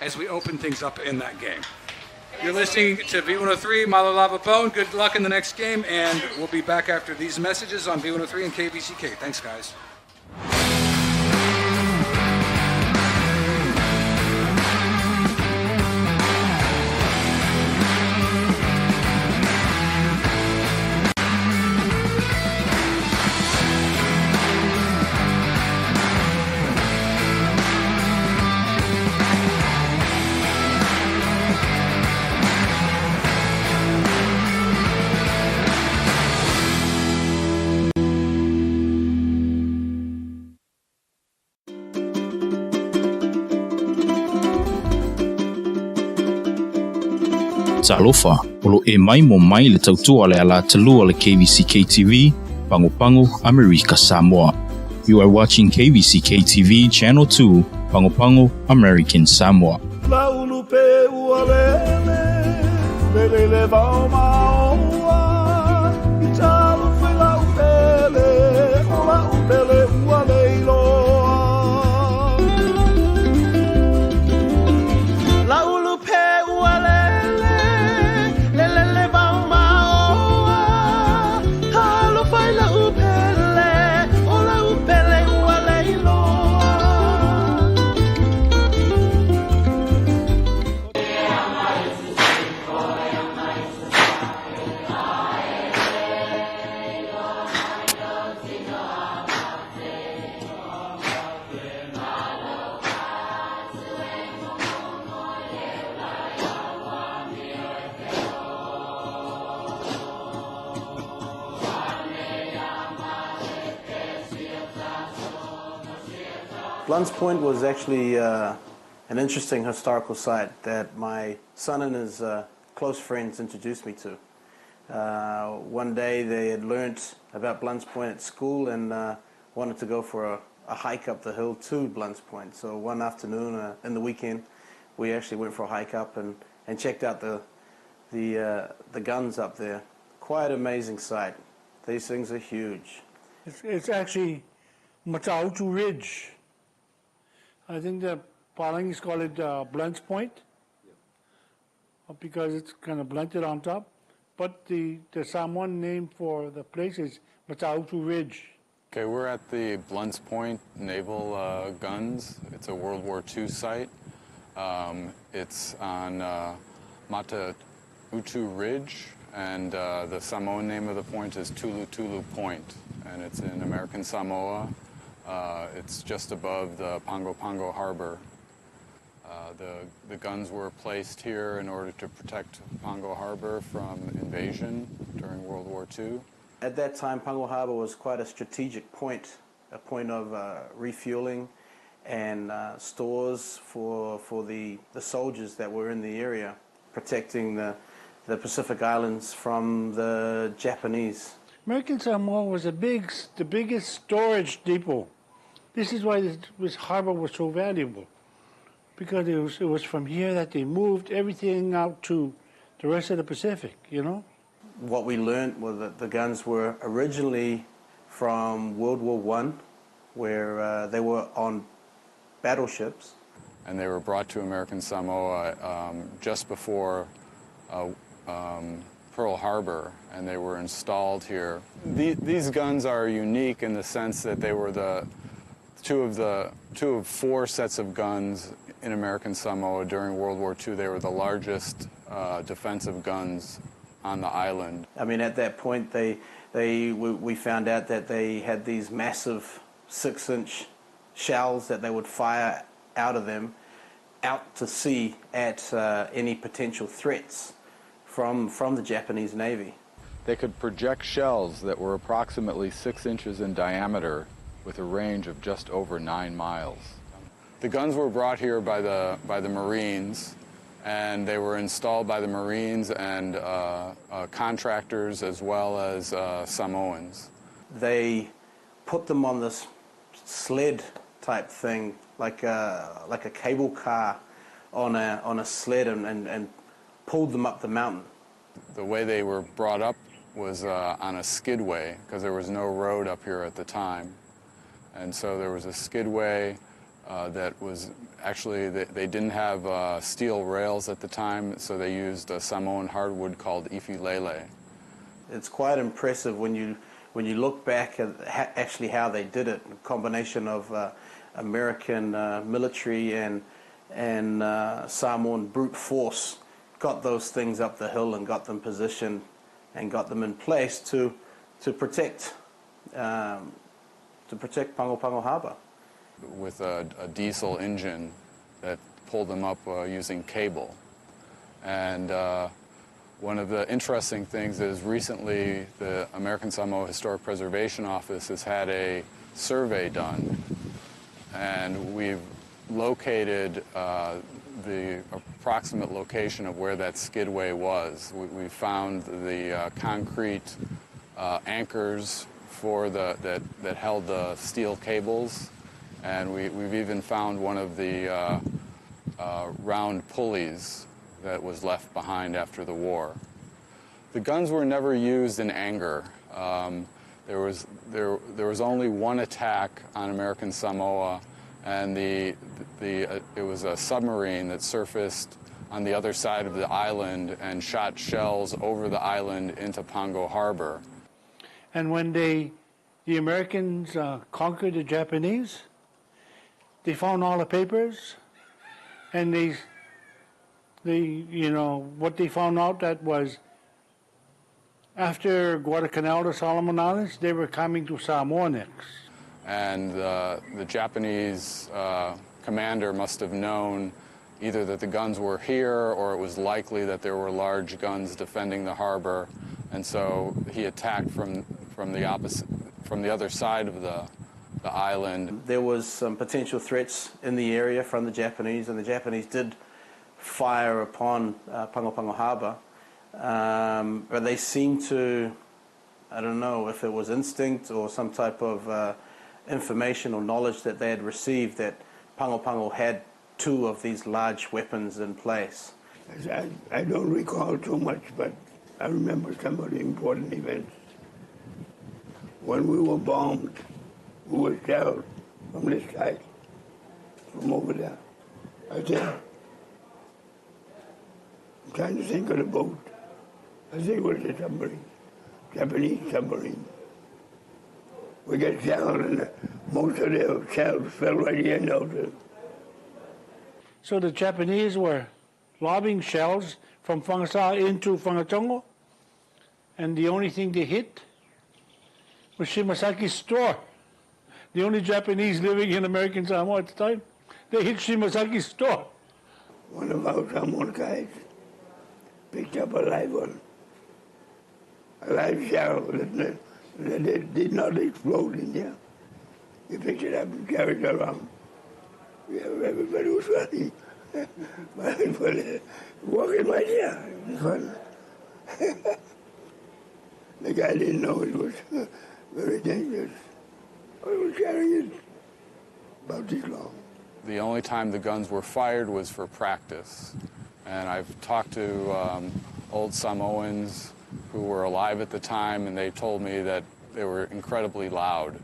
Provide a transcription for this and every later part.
as we open things up in that game. You're listening to V103, Malo Lava Bone. Good luck in the next game, and we'll be back after these messages on V103 and KVZK. Thanks, guys. Talofa, olo e mai mo mai le tautua le ala talua le KVZKTV, Pango Pango, America, Samoa. You are watching KVZKTV Channel 2, Pango Pango, American Samoa. Blunt's Point was actually an interesting historical site that my son and his close friends introduced me to. One day they had learnt about Blunt's Point at school and wanted to go for a hike up the hill to Blunt's Point. So one afternoon in the weekend we actually went for a hike up and checked out the guns up there. Quite amazing sight. These things are huge. It's actually Matautu Ridge. I think the Palangis call it Blunt's Point, because it's kind of blunted on top. But the Samoan name for the place is Matautu Ridge. Okay, we're at the Blunt's Point Naval Guns. It's a World War II site. It's on Matautu Ridge, and the Samoan name of the point is Tulu Tulu Point, and it's in American Samoa. It's just above the Pongo Pongo Harbor. The guns were placed here in order to protect Pongo Harbor from invasion during World War II. At that time, Pongo Harbor was quite a strategic point, a point of refueling and stores for the soldiers that were in the area, protecting the Pacific Islands from the Japanese. American Samoa was the biggest storage depot. This is why this harbor was so valuable, because it was from here that they moved everything out to the rest of the Pacific, you know? What we learned was that the guns were originally from World War I, where they were on battleships. And they were brought to American Samoa just before Pearl Harbor, and they were installed here. These guns are unique in the sense that they were two of four sets of guns in American Samoa during World War II. They were the largest defensive guns on the island. I mean, at that point, we found out that they had these massive 6-inch shells that they would fire out of them out to sea at any potential threats from the Japanese Navy. They could project shells that were approximately 6 inches in diameter with a range of just over 9 miles. The guns were brought here by the Marines, and they were installed by the Marines and contractors as well as Samoans. They put them on this sled type thing, like a cable car on a sled, and pulled them up the mountain. The way they were brought up was on a skidway, because there was no road up here at the time. And so there was a skidway that was actually, they didn't have steel rails at the time, so they used a Samoan hardwood called ifilele. It's quite impressive when you look back at actually how they did it. A combination of American military and Samoan brute force got those things up the hill and got them positioned and got them in place to protect Pango Pango Harbour. With a diesel engine that pulled them up using cable. And one of the interesting things is recently the American Samoa Historic Preservation Office has had a survey done, and we've located the approximate location of where that skidway was. We found the concrete anchors for that held the steel cables, and we've even found one of the round pulleys that was left behind after the war. The guns were never used in anger. There was only one attack on American Samoa, and it was a submarine that surfaced on the other side of the island and shot shells over the island into Pango Harbor. And when the Americans conquered the Japanese, they found all the papers, and what they found out that was after Guadalcanal to Solomon Islands, they were coming to Samoa next. And the Japanese commander must have known either that the guns were here or it was likely that there were large guns defending the harbor, and so he attacked from the other side of the island. There was some potential threats in the area from the Japanese, and the Japanese did fire upon Pango Pango Harbour, but they seemed to, I don't know if it was instinct or some type of information or knowledge that they had received, that Pango Pango had two of these large weapons in place. I don't recall too much, but I remember some of the important events. When we were bombed, we were shelled from this side, from over there. I said, I'm trying to think of the boat. I think it was a submarine, Japanese submarine. We got shelled, and most of the shells fell right here now. So the Japanese were lobbing shells from Whangasā into Whangatongo, and the only thing they hit was Shimasaki's store. The only Japanese living in American Samoa at the time, they hit Shimasaki's store. One of our Samoan guys picked up a live one, a live shell that did not explode in there. He picked it up and carried it around. Yeah, everybody was running. Walking right here in front. The guy didn't know it was very dangerous. I was carrying it about this long. The only time the guns were fired was for practice. And I've talked to old Samoans who were alive at the time, and they told me that they were incredibly loud.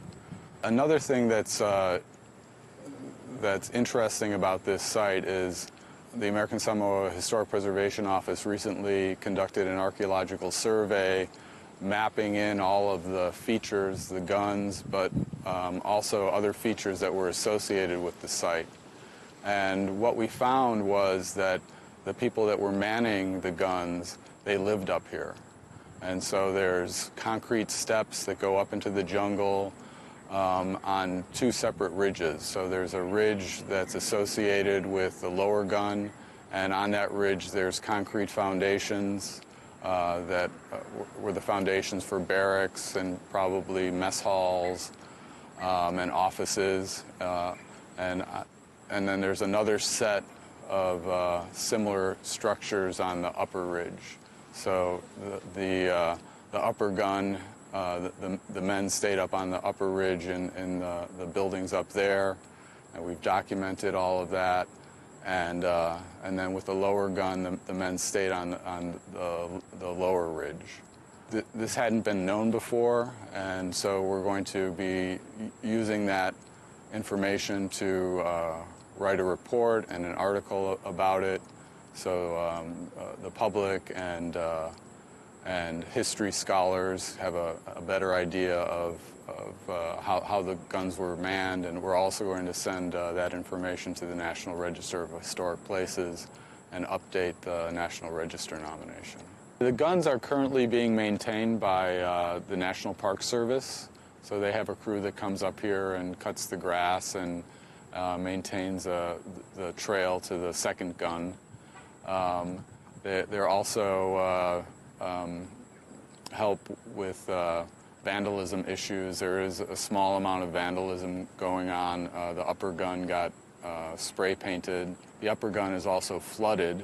Another thing that's interesting about this site is the American Samoa Historic Preservation Office recently conducted an archaeological survey mapping in all of the features, the guns, but also other features that were associated with the site. And what we found was that the people that were manning the guns, they lived up here. And so there's concrete steps that go up into the jungle on two separate ridges. So there's a ridge that's associated with the lower gun, and on that ridge there's concrete foundations that were the foundations for barracks and probably mess halls and offices. And then there's another set of similar structures on the upper ridge. So the upper gun, the men stayed up on the upper ridge in the buildings up there, and we've documented all of that. And then with the lower gun, the men stayed on the lower ridge. This hadn't been known before, and so we're going to be using that information to write a report and an article about it, so the public and history scholars have a better idea of how the guns were manned. And we're also going to send that information to the National Register of Historic Places and update the National Register nomination. The guns are currently being maintained by the National Park Service. So they have a crew that comes up here and cuts the grass and maintains the trail to the second gun. They're also help with vandalism issues. There is a small amount of vandalism going on. The upper gun got spray painted. The upper gun is also flooded,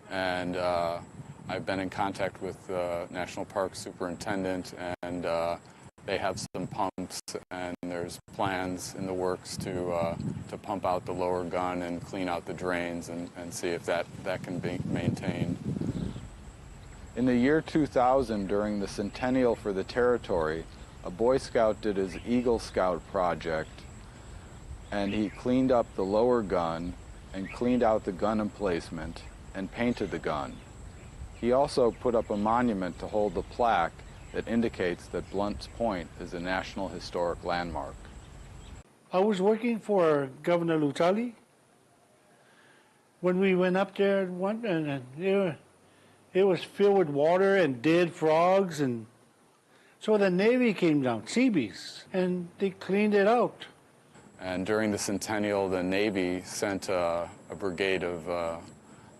and I've been in contact with the National Park Superintendent, and they have some pumps, and there's plans in the works to pump out the lower gun and clean out the drains and see if that can be maintained. In the year 2000, during the centennial for the territory, a Boy Scout did his Eagle Scout project, and he cleaned up the lower gun and cleaned out the gun emplacement and painted the gun. He also put up a monument to hold the plaque that indicates that Blunt's Point is a National Historic Landmark. I was working for Governor Lutali when we went up there and it was filled with water and dead frogs, and so the Navy came down, Seabees, and they cleaned it out. And during the centennial, the Navy sent a brigade of, I'm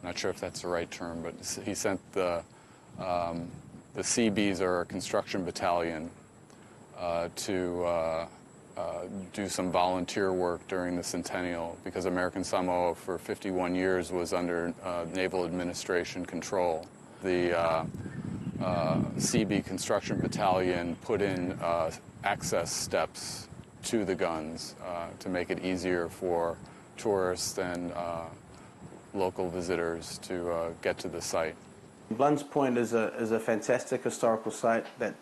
not sure if that's the right term, but he sent the Seabees, or a construction battalion, to do some volunteer work during the centennial, because American Samoa for 51 years was under Naval Administration control. The CB Construction Battalion put in access steps to the guns to make it easier for tourists and local visitors to get to the site. Blunt's Point is a fantastic historical site that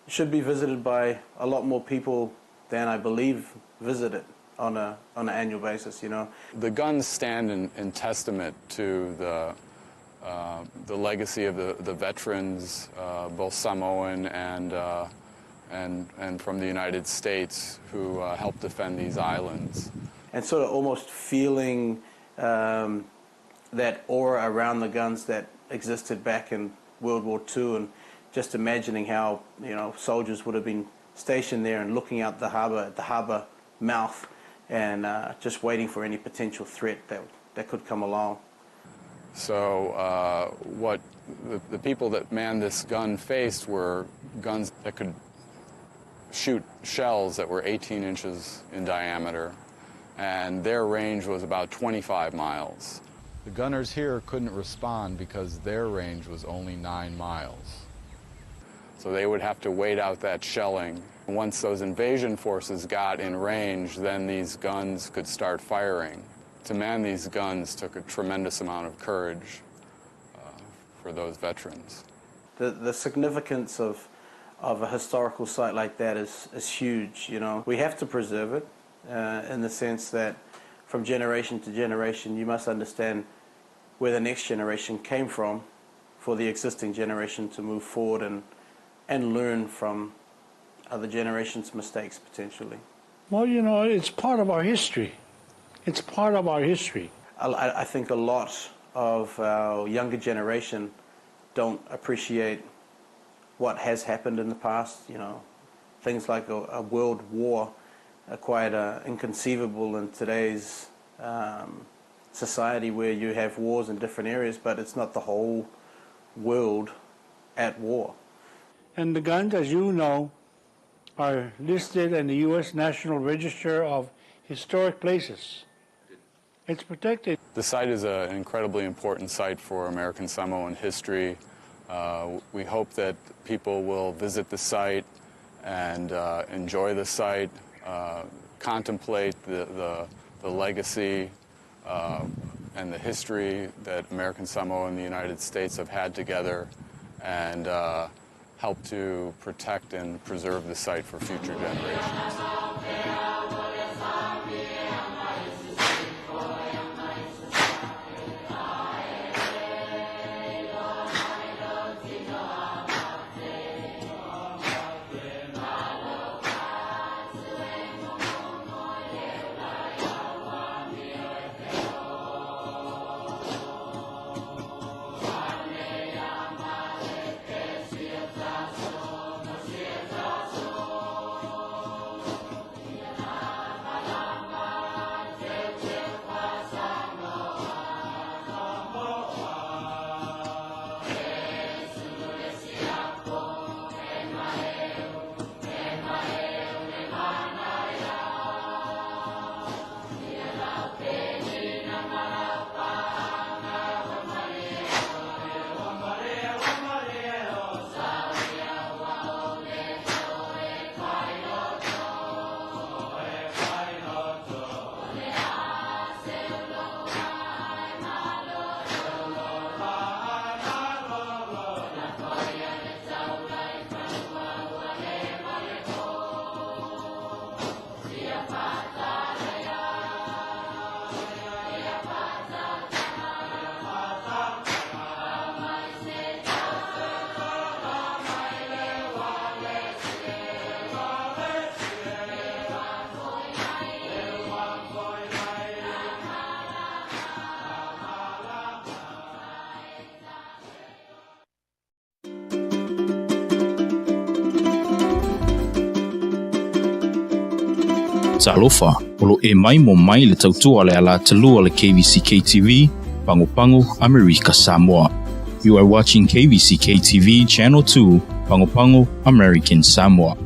should be visited by a lot more people than I believe visit it on an annual basis. You know, the guns stand in testament to the legacy of the veterans, both Samoan and from the United States, who helped defend these islands. And sort of almost feeling that aura around the guns that existed back in World War II, and just imagining how, you know, soldiers would have been stationed there and looking out the harbour mouth, and just waiting for any potential threat that could come along. So what the people that manned this gun faced were guns that could shoot shells that were 18 inches in diameter, and their range was about 25 miles. The gunners here couldn't respond because their range was only 9 miles. So they would have to wait out that shelling. Once those invasion forces got in range, then these guns could start firing. To man these guns took a tremendous amount of courage for those veterans. The significance of a historical site like that is huge. You know, we have to preserve it in the sense that from generation to generation, you must understand where the next generation came from for the existing generation to move forward and learn from other generations' mistakes, potentially. Well, you know, it's part of our history. It's part of our history. I think a lot of our younger generation don't appreciate what has happened in the past. You know, things like a world war are quite inconceivable in today's society, where you have wars in different areas, but it's not the whole world at war. And the guns, as you know, are listed in the U.S. National Register of Historic Places. It's protected. The site is an incredibly important site for American Samoan history. We hope that people will visit the site and enjoy the site, contemplate the legacy and the history that American Samoa and the United States have had together, and help to protect and preserve the site for future generations. Talofa, olo e mai mo mai le tautua le ala talua le KVZKTV, Pango America Samoa. You are watching KVZKTV Channel 2, Pango American Samoa.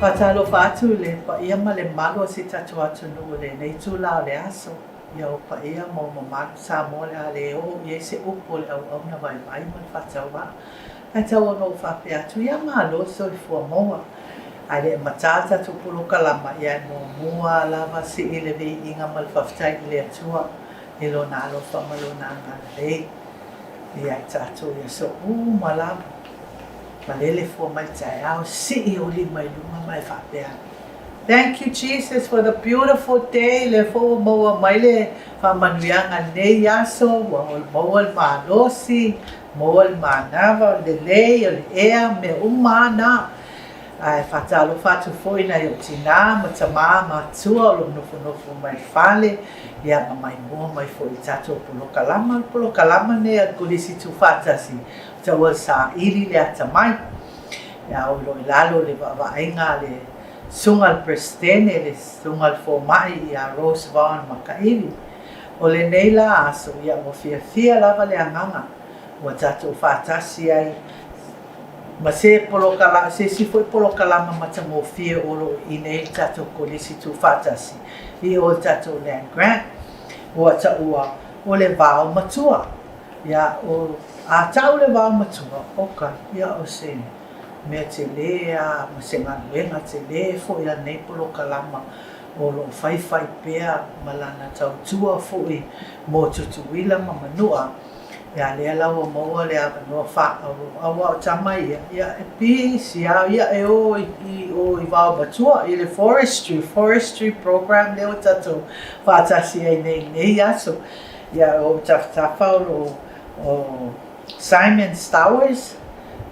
Patalo fatu le pa ia ma le malo si tatu atu no le nei tula le aso ia o pa ia mo ma sa mo le o ye se upo le au na vai ma fatau va tau no fa pe atu ia malo so i fu mo ale matata tu pulu kalama ia no mua lava si ile vi inga mal faftai le atua ilo na lo fa malo na le ia tatu ia so malama Malele for my child, see you my luma my father. Thank you, Jesus, for the beautiful day. Le for moa maile fa manuanga ne yaso, moal manosi, moal manava, le le ea me umana. Ai fatalo fatu foi na yotina, matama matua lo no mai fale. Ya mai mo mai foi tato pulo kalama ne kulisi tu fatasi. Tawa sa iri le atamai ya o lo lalo le va ainga le sungal prestene le sungal formai ya rose van makairi o le neila aso ya mo fia lava le anganga o tato fatasi ai ma se polokala se si foi polokala ma tamo fia o lo ine tato kolisi tu fatasi i o tato land grant o taua o le va matua ya o a tau le wā matua, oka, ia o se mea te lea, ma se nganuenga te le, fo ia nei polo kalama, o lo fai pea, malana tau tua fo i mo tutuila ma manua, ia lea lawa maua lea manua wha, awa o tamai ia e pisi, ia e o i wā matua, i le forestry program leo tato, whātasi ai nei aso, ia o tawhatafa o Simon Stowers,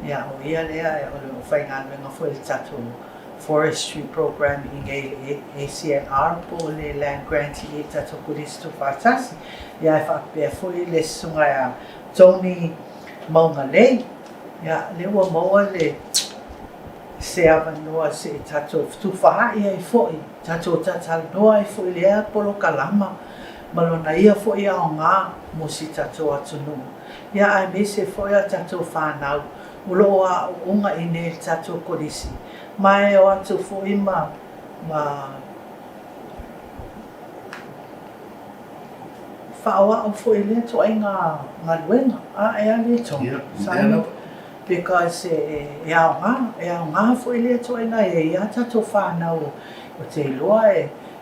ya o ia lea o fai ngā foi tato forestry program i ngai ACNR po le land grant i tato kuristu whatasi. Ya e whapea foi le sunga ya Tony Maunga Lei, ya le ua maua le se avanua se tato tuwhaha ia i foi, tato tatalanoa i foi lea polo kalama, malona ia foi ia o ngā mo si tato atunua. Ya ai me se foi a tato whanau, ulo a unga i ne tato kolisi. Mai o atu foi ma whaoa o foi le to ai ngā luenga, a ea le to. Because e ao ngā foi le to ai ngā e ia tato whanau o te loa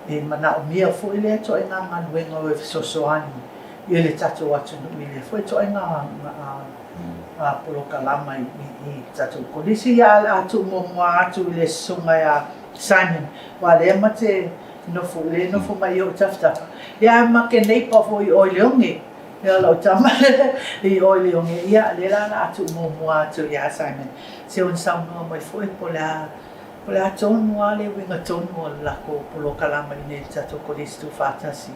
e mana o mia foi le to ai ngā luenga o e sosoani. I le tato atu nui le foi to ai ngā polo kalama i tato kolisi ia atu mua atu le sunga ia Simon wa le mate nofo mai o taftafa ia ma ke nei pa foi o leonge ia lo tama i o leonge ia le la atu mua atu ia Simon se on sauna mai foi pola tonu ale winga tonu la ko polo kalama i ne tato kolisi tu fatasi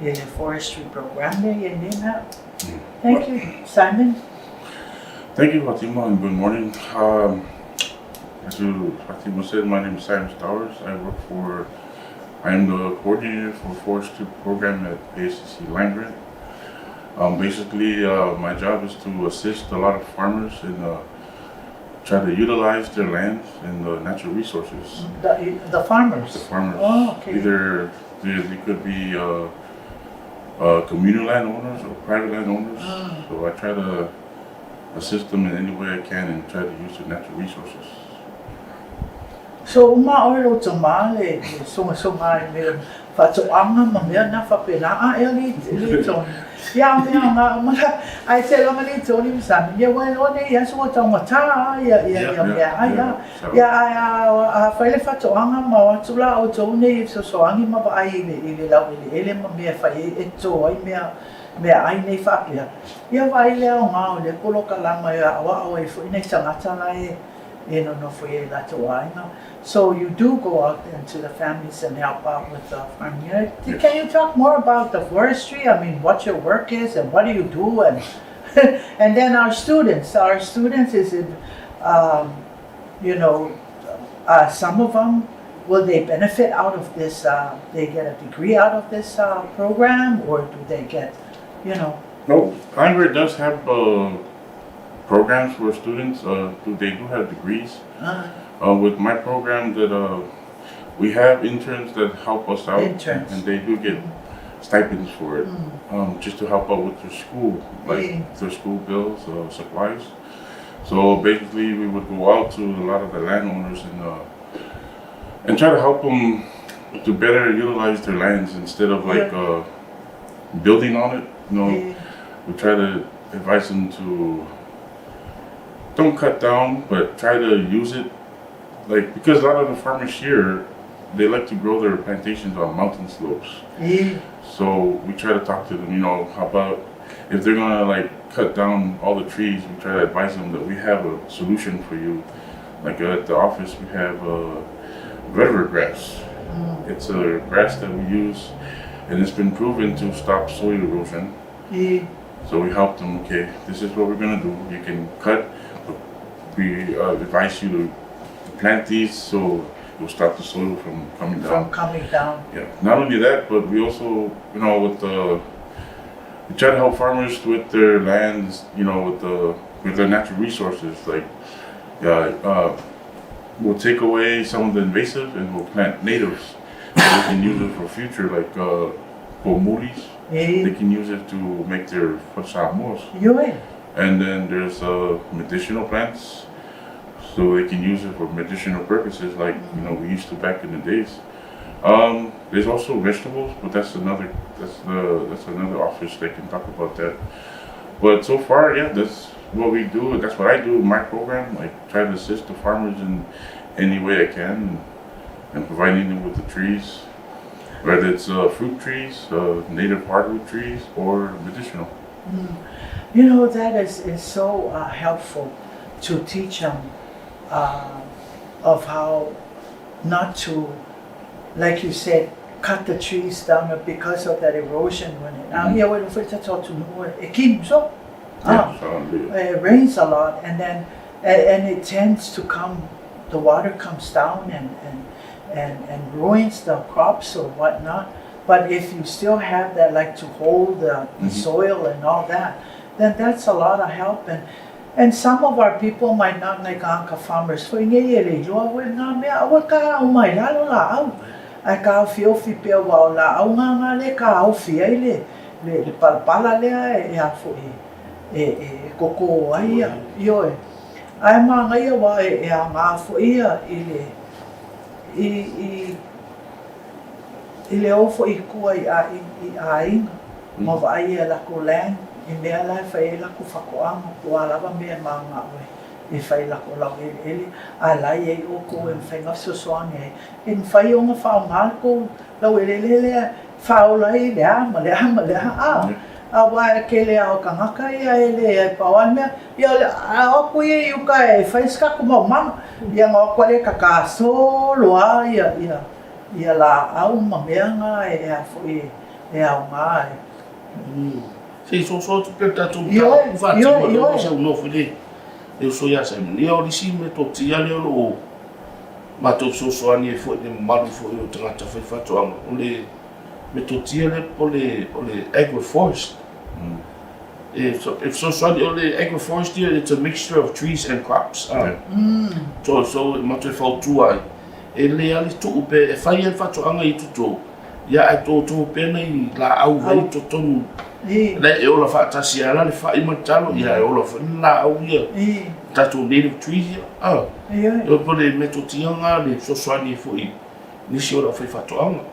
the forestry program there in there. Thank you, Simon. Thank you, Fatima, and good morning. As Fatima said, my name is Simon Stowers. I am the coordinator for forestry program at ACC Land Grant. Basically, my job is to assist a lot of farmers in try to utilize their lands and the natural resources. The farmers? The farmers. Oh, okay. Either they could be communal landowners or private landowners. So I try to assist them in any way I can and try to use the natural resources. So olo songa me fatoanga ma mea na whapena a e li ton. Ya mala ai se lo mali toni msan ya wa ne ya so ta ngata ya a faile fato anga ma tula o to ne so angi ma ba ai le la ele ma me fa e to ai me ai nei fa ya vai le o nga le polo kala ma ya wa o e fo ne ngata na e no fo e la to ai na. So you do go out into the families and help out with the farming. Yes. Can you talk more about the forestry? I mean, what your work is and what do you do? And and then our students is it, some of them, will they benefit out of this? They get a degree out of this program, or do they get, No, Congress does have programs for students. They do have degrees. With my program, that we have interns that help us out, and they do get stipends for it, just to help out with their school, like their school bills, supplies. So basically, we would go out to a lot of the landowners and try to help them to better utilize their lands instead of building on it. We try to advise them to don't cut down, but try to use it. Because a lot of the farmers here, they like to grow their plantations on mountain slopes. So we try to talk to them, how about if they're gonna cut down all the trees, we try to advise them that we have a solution for you. At the office, we have vetiver grass. It's a grass that we use, and it's been proven to stop soil erosion. So we help them, okay, this is what we're gonna do. You can cut, but we advise you to plant these so it will stop the soil from coming down. Yeah. Not only that, but we also, we try to help farmers with their lands, with their natural resources. We'll take away some of the invasive and we'll plant natives. So they can use it for future, pomulis. They can use it to make their fachamos. And then there's medicinal plants. So they can use it for medicinal purposes, we used to back in the days. There's also vegetables, but that's another office they can talk about that. But so far, that's what we do. That's what I do in my program. Try to assist the farmers in any way I can, and providing them with the trees, whether it's fruit trees, native hardwood trees, or medicinal. That is so helpful to teach them. Of how not to, like you said, cut the trees down because of that erosion when it rains a lot, and then and it tends to come, the water comes down and ruins the crops or whatnot. But if you still have that, to hold the soil and all that, then that's a lot of help. And some of our people might not like anka farmers. For ingele lo we na me awa ka o mai la lo la au. Ai ka fi pe wa la au nga le ka au fi le pala le e a fo e koko ai yo e. Ai ma nga ia wa e a nga fo ia ile o fo I ku ai ai mo va ai la ko land. I mea lai whai la ku whakoanga kua lava mea maanga oe. Whai la ko lau ele. A lai e o ko e whai ngaf sosoani e. E whai o ngā whao ngā ko lau ele lea whao lai lea ma lea. A wai ke lea o ka ngaka ia e lea e pauan mea. Ia le a oku ia I uka e whai skaku mau mama. Ia ngā okua le ka solo a ia la au ma mea ngā e a fo e au ngā e. Se so tu peta tu fa tu se no fili eu so ya se ni o disi me to ti ya le o ma to so ani e fo de malu fo eu trata fa fa to o le me to ti le o le agroforest if so ani o le agroforest it's a mixture of trees and crops so ma to fa tu ai e le ali tu pe e fa ia fa to anga I tu ya ai to pe nei la au vai to tonu la e ola fa tasia la le fa I matalo ya e ola fa la au ia tatu native trees yo po le metotianga le so swani fo I ni si ola fa to anga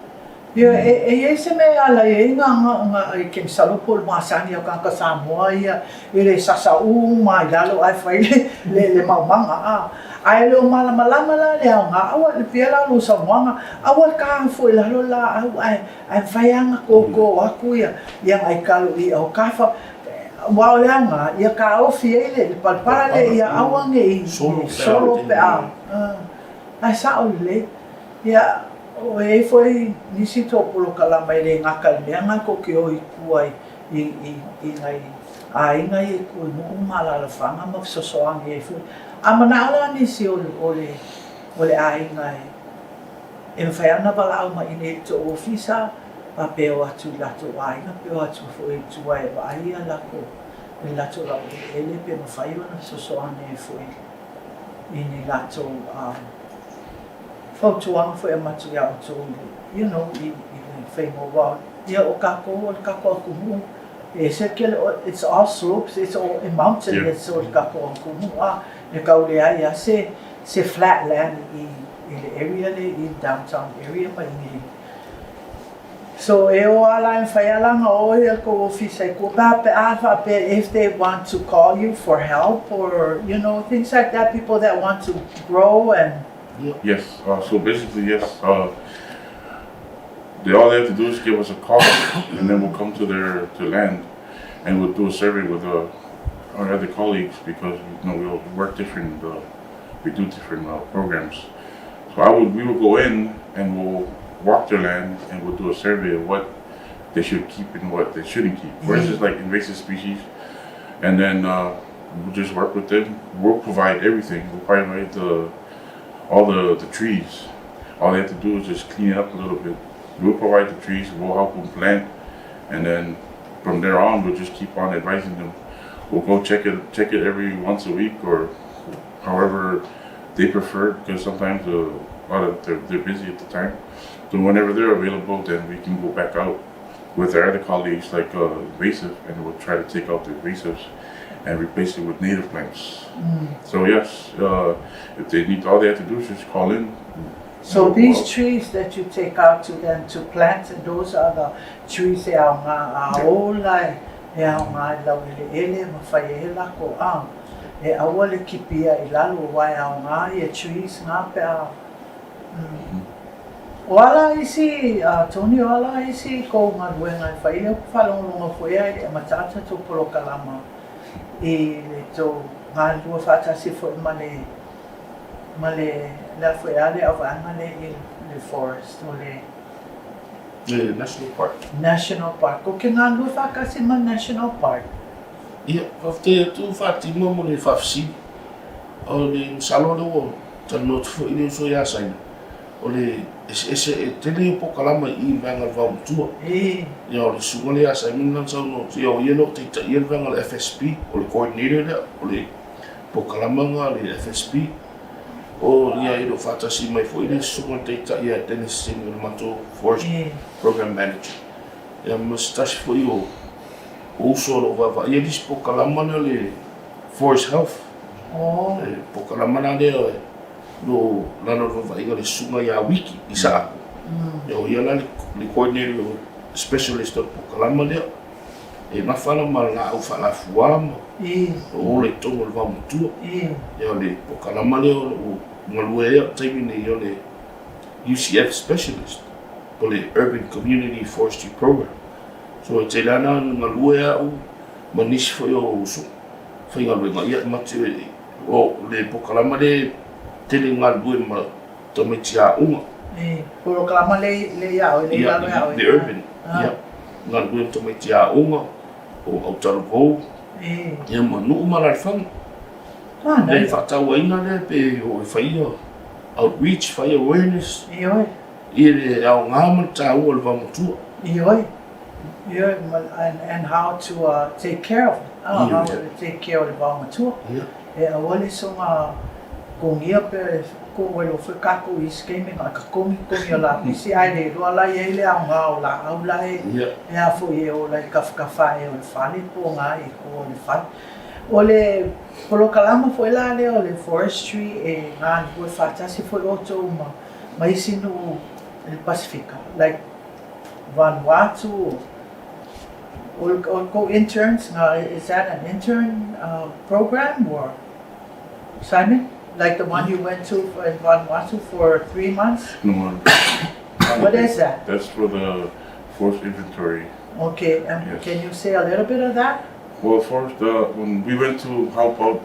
Se me ala nga kem salupol masani o ka Samoa ia ile sasa mai lalo ai fai le mamanga ai lo malama la le nga awa le pela lo Samoa awa ka foi lalo la ai fai anga ko aku ia ai kalu I o kafa wa le nga ia ka o fiele le palpara le ia awa nge solo pe ai sa o le ia o foi nisi tōpolo kalama I le ngaka mea ngai ko ke o I kua I ngai ngai e kua nuku malala whanga ma sosoangi foi a manaala nisi o le ai ngai e mwhai ana wala au ma ine to ofisa pa peo atu lato ai nga peo atu foi tua e wa ai a lako e lato lau ele pe mwhai ana sosoangi foi ini lato Fautuanga foi a matu ia o tō you know, I whaingo wā. Ia o kako akumu. It's all slopes, it's all a mountain, yeah. It's all kako akumu. E kaule ai a se flat land I the area le, I downtown area pa I So e o ala in whaialanga o ia ko ofisa I ko pa pe if they want to call you for help or, you know, things like that, people that want to grow and Yes. So basically, yes. All they have to do is give us a call, and then we'll come to their land, and we'll do a survey with our other colleagues because we all work different. We do different programs. So we will go in and we'll walk their land and we'll do a survey of what they should keep and what they shouldn't keep. For instance, like invasive species, and then we'll just work with them. We'll provide everything. We'll provide all the trees. All they have to do is just clean it up a little bit. We'll provide the trees, we'll help them plant, and then from there on, we'll just keep on advising them. We'll go check it every once a week or however they prefer, because sometimes they're busy at the time. So whenever they're available, then we can go back out with our other colleagues like invasive, and we'll try to take out the invasives and replace it with native plants. So yes, if they need, all they have to do is just call in. So these trees that you take out to them to plant, those are the trees that are aolai, e ao ngā lau ele mawhai e lako a. E awale kipia I lalo wai ao ngā trees ngā pe a. O ala isi, Tony, o ala isi ko ngā ruenga I whai leo whalonga whea I matata tō polo kalama. I le tō ngā lua whātasi fo ma le la fue ale avanga le forest o le national park. National park. O ke ngā lua whakasi ma national park? Ia, whafte tu whātima mo le whafsi. O le salolo o tano tufu I le uso ia saina. O le ese e tele po kalama I vanga vau tua. Ia o le sunga le ia saina ngan sau no. Ia o ia no te ta ia vanga le FSP. O le coordinator lea. O le po kalama ngā le FSP. O ia I do whātasi mai fo I le sunga te ta ia Dennis Singh o le mato Forest Program Manager. Ia mastasi fo I o uso lo vava. Ia dis po kalama na le Forest Health. Po kalama na lea no lana vava I le sunga ia wiki I sa ako. Ia o ia la le coordinator o specialist o po kalama lea. E mawhana ma la au whalafuā ma. O le tongo le wamutua. Ia o le po kalama lea o ngalua ea taimi nei o le UCF specialist o le Urban Community Forestry Program. So e te lana ngalua ea o manisi fo I o uso. Whai ngalua ngā ia mate o le po kalama le tele ngalua ma tameti a unga. Po kalama le ia o le lalo ea o. The Urban. Ia. Ngalua tameti a unga o Aotearoa. Ia ma nuu malalwhanga. Le whātau aina le pe o e whaia outreach, whaia awareness. Ioi. I le au ngāma tā ua le wamatua. Ioi. And how to take care of it. How to take care of the wamatua. E awale so ngā kongia pe ko welo whakako I skeming a ka kongi o la pisi ai le roa lai e le au ngā o la au lai. E a fo e o lai kawhakawhae o le whale po ngā I ko o le whale. O le polo kalama foi la le o le forestry e ngā lua whātasi foi o tō ma isi no le Pasifika. Like Vanuatu or go interns. Is that an intern program or Simon? Like the one you went to in Vanuatu for 3 months? No, What is that? that's for the force inventory. Okay, Yes. can you say a little bit of that? Well, first, when we went to help out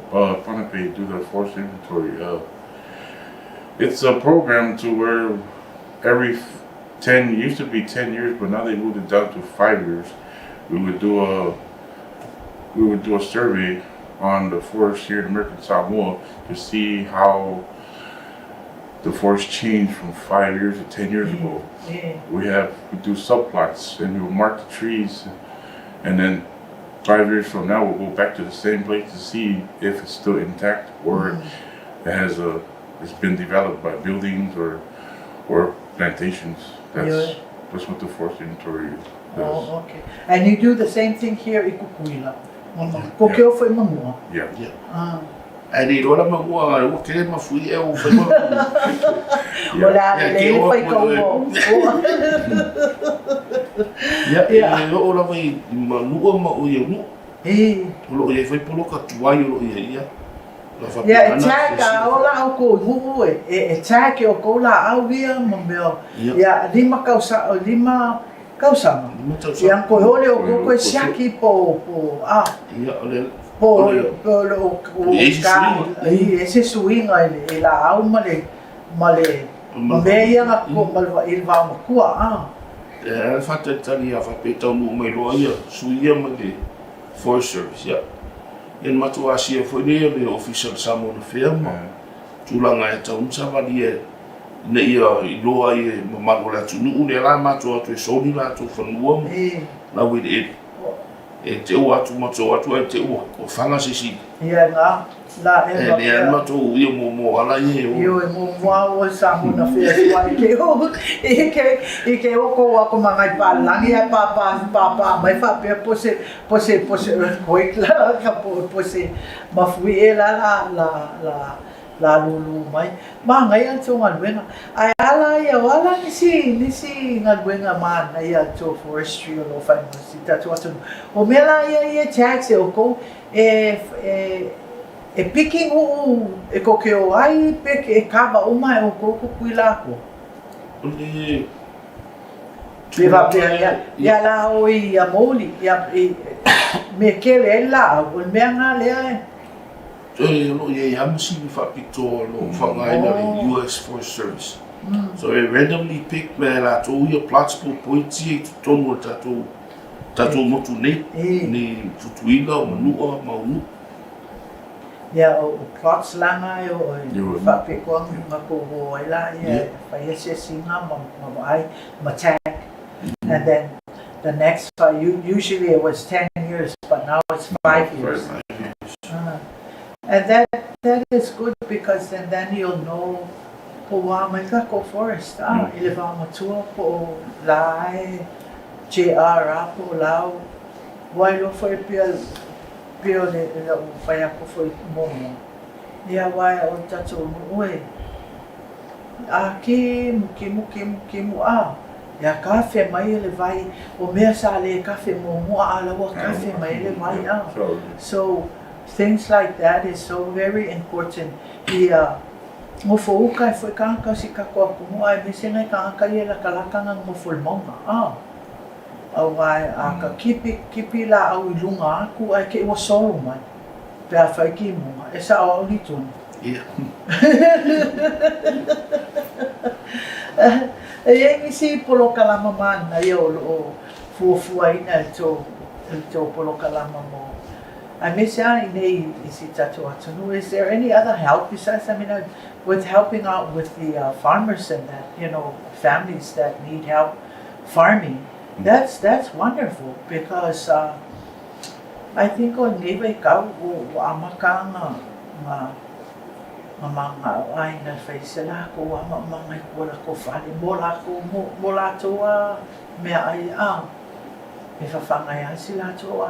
Pohnpei do the force inventory, it's a program to where every 10, it used to be 10 years, but now they moved it down to 5 years. We would do a survey on the forest here in American Samoa to see how the forest changed from 5 years to 10 years ago. Yeah. We do subplots and we will mark the trees, and then 5 years from now we'll go back to the same place to see if it's still intact or it's been developed by buildings or plantations. That's what the forest inventory does. Oh, okay. And you do the same thing here in Kukuila. Ko keo foi mamua. Yeah. Ai rora mangua o ke mafui e o foi mo. Ola le foi ko. Ya, ola vai manua ma o ia. Lo ia foi polo ka tuai lo ia. Ya, chaka ola o ko hu e chaka o ko la au via mo meo. Ya, lima kausa. Yang ko hole o ko shaki po Ia ole po lo ka ese swinga e la au male meia nga ko malva ilva mo kua e fata tani a fa pe tau no mai lo ia suia ma de Forest Service ya en matu asia foi le official Samoan firma tulanga e tau sa dia ne ia I loa I mamago la tunu le la matu atu e soni la tu fanua la we e te o atu matu atu e te o fanga sisi ia nga la e le matu ia mo ala ia yo mo o Samoan Affairs wa ke o ko ko mangai pa langi papa mai fa pe pose earthquake la ka pose mafui la lulu mai ma ngai an so ngal wenga ai ala ia wala nisi ngal wenga man ia to forestry o fa si tatu atu o mela ia tax o ko e picking e ko ke o ai pick e kava o mai o ko kuila ko le va ya la o ia moli ya me kele la o me nga le lo ia amsi fa pictor lo fa ngai na US Forest Service so I randomly picked me la to ia plots po poiti to no tatu motu ni tutuila o manua maunu ya o plots langa o fa pe ko ma ko ho ila ya fa yes singa ma ai ma tag and then the next usually it was 10 years but now it's 5 years and that is good because then you'll know po wa mai ka ko forest ile va matua po lai JR po lao wai lo foi pio le o vai ko foi momo ia wai o tatu oi aqui mukimu ya kafe mai le vai o mea sa le kafe momo ala wa kafe mai le vai so things like that is so very important ia mo fo ka foi ka si ka ko mo ai me se ngai ka la kalaka nga mo fulmonga awai ka kipi la au ilunga aku ai ke wa solo mai pe a fai ki mo e sa o li tun e si polo kalama man na yo lo fu ai na to polo kalama mo I miss is there any other help besides with helping out with the farmers and that families that need help farming? That's wonderful because I think on nebe ka amakanga mga ay na faisala ko mga ko fali bola to me ay ifafangaya sila to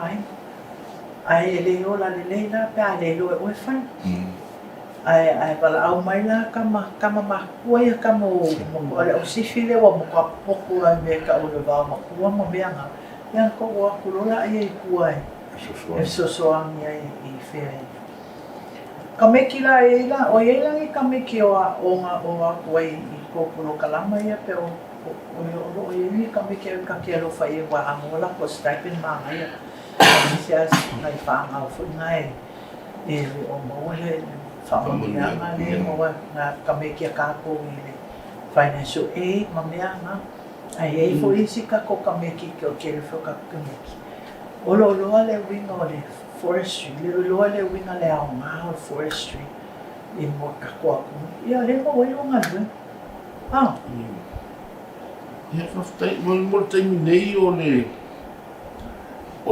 ay eleo la leina pa lelo e fan ai wala au mai la kama makua ia kama o ale o sifile wa mo ka poku ai me ka o le wa makua mo meanga ia ko wa kulola ai kuai e sosoangi ai I whea ka meki la e la o ia langi ka meki o nga kuai I kōpuro kalama ia pe o ia ni ka meki ka kia lo whai e wa angola ko stipend maa ia sias ngai whaanga o fui ngai e o mawale whaamameanga le moa nga ka meki a kako I le financial aid mameanga ai ei fo isi ka ko ka meki ke o kere whoka ka meki olo loa le winga o le forestry le loa le winga le ao ngā o forestry I mo ka kua kumu ia le mo wai o ngā lue ia whaftai mo taimi nei o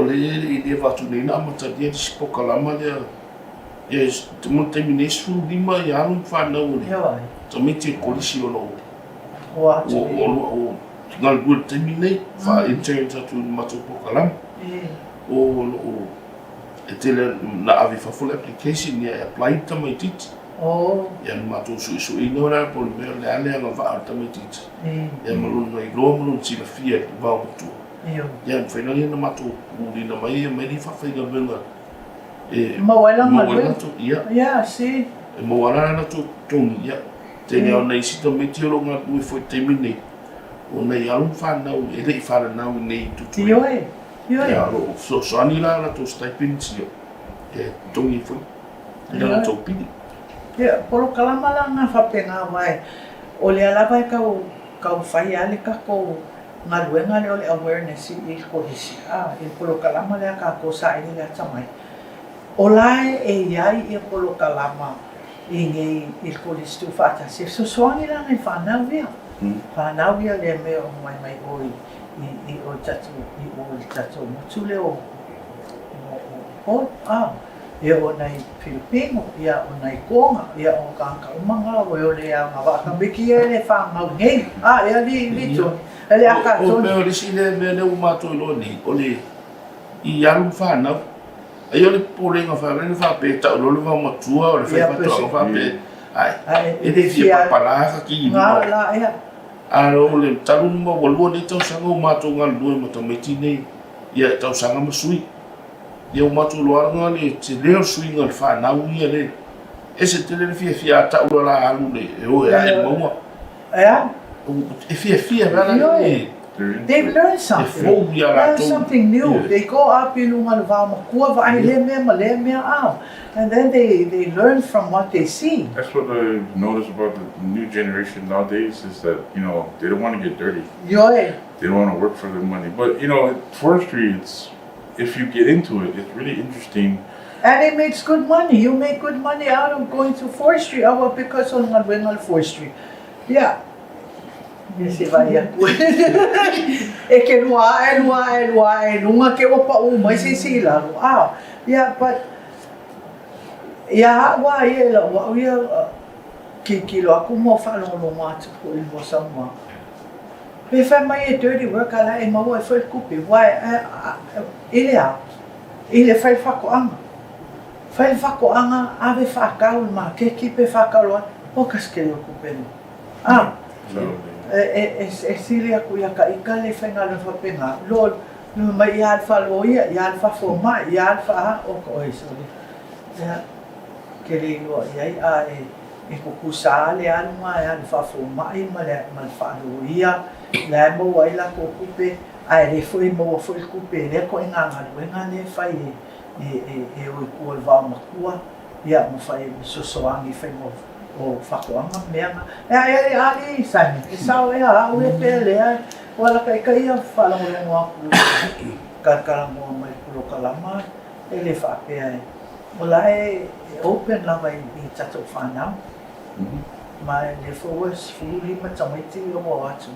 le I le watu nei na matadia di sipokalama lea ia te mo taimi nei suru lima I anu whanau le ta meti e kolisi o lo o ngal gua taimi nei wha intern tatu matu pokalama o e tele na avi full application ia apply tamai titi ia matu su ino na po me le ale nga va tamai titi ia malun nei lo malun si la fia va tu ia finally na matu uli na mai me ni fa fa ga venga e mawala tu ia si e mawala na tu ia te ne ona isi tamai ti lo nga tu foi terminate o nei alu fa na e le fa na nei tu ia so ani la tu stipend sio e tongi foi ila to pidi ia polo kalama la nga whapenga wai o le alava e kau whai ale ka ko ngā luenga le o le awareness I ko hisi I polo kalama le ka ko sa ini le tamai o lai e iai I polo kalama I ngei I ko listu whata se so soani la ngai whanau ia whanau ia le me o mai oi I o tatu motu le o ia o nei Filipino, ia o nei Konga, ia o Kanka Umanga, o le a ngā waka e le whangau ngei, ia li tōni, le aka tōni. O mea risi le mea ne umato I lo nei, o le I alu whanau, ai o le porenga whanau whape, tau lolo wha matua, o le whaifatua whape, e le fia papalaka ki I ngā la, ia. Aro le talu numa walua nei tau sanga umato ngā lua ma tau meti nei, ia tau sanga masui. Ia umatu loanga le te leo suinga le whanau ia le. E se te le fia tau la alu le, e o e maua. E fia rana le. They've learned something new. Yeah. They go up in and then they learn from what they see. That's what I notice about the new generation nowadays is that, you know, they don't want to get dirty. Yeah. They don't want to work for their money. But, you know, forestry, if you get into it, it's really interesting. And it makes good money. You make good money out of going to forestry. Because of forestry. Yeah. Se vai e ke nunga ke opa mai se sila yeah, but yeah, wa ki lo aku mo fa lo matu ko I mo sama pe fa mai dirty work ala e mau e foi kupi wa ile fa ko anga ave fa ka ma ke ki pe fa ka lo o kas ke lo kupi e silia kuia ka ikale whenga le whapenga. Lo mai ia alfa loia, ia alfa foma, ia alfa o ko e sori. Ia, ke le loa iai e kukusa le alunga e alfa foma I ma le whaaloia. Le mo wai la ko kupe, ai le fui mo fui kupe, le ko inga ngaluenga le whai e oi kua wau makua. Ia mo whai sosoangi whengo. O whakoanga meanga. Ali sani. E sao e au e pele ai. Wala kai ia whalangorongo aku. Kakarangoa mai kuro kalama. E le whapea e. Ola e open lava I tatou whanau. Mai le forest fulima tamaiti o mo atu.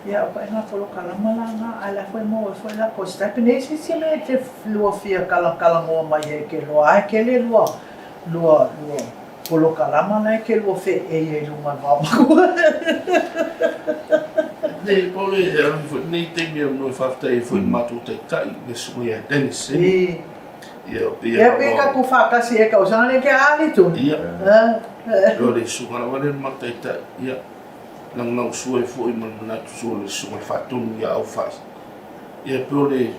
Ia o pai ngā kuro kalama la ngā ala foi mo e foi la ko stepinesi si me te lua fia kalangoa mai e ke loa. Ai ke le lua. Polo kalama nei ke lo fe e lunga mamakua. Nei pole nei te mea no whaftai foi matu te tai le suia Dennis. Ia pika ku whakasi e kausanga ke ali tūni. Ia. Io le sunga na wale mataita. Ia. Lang sua fo I mana tu so le sunga whatonu ia au whas. Ia pio le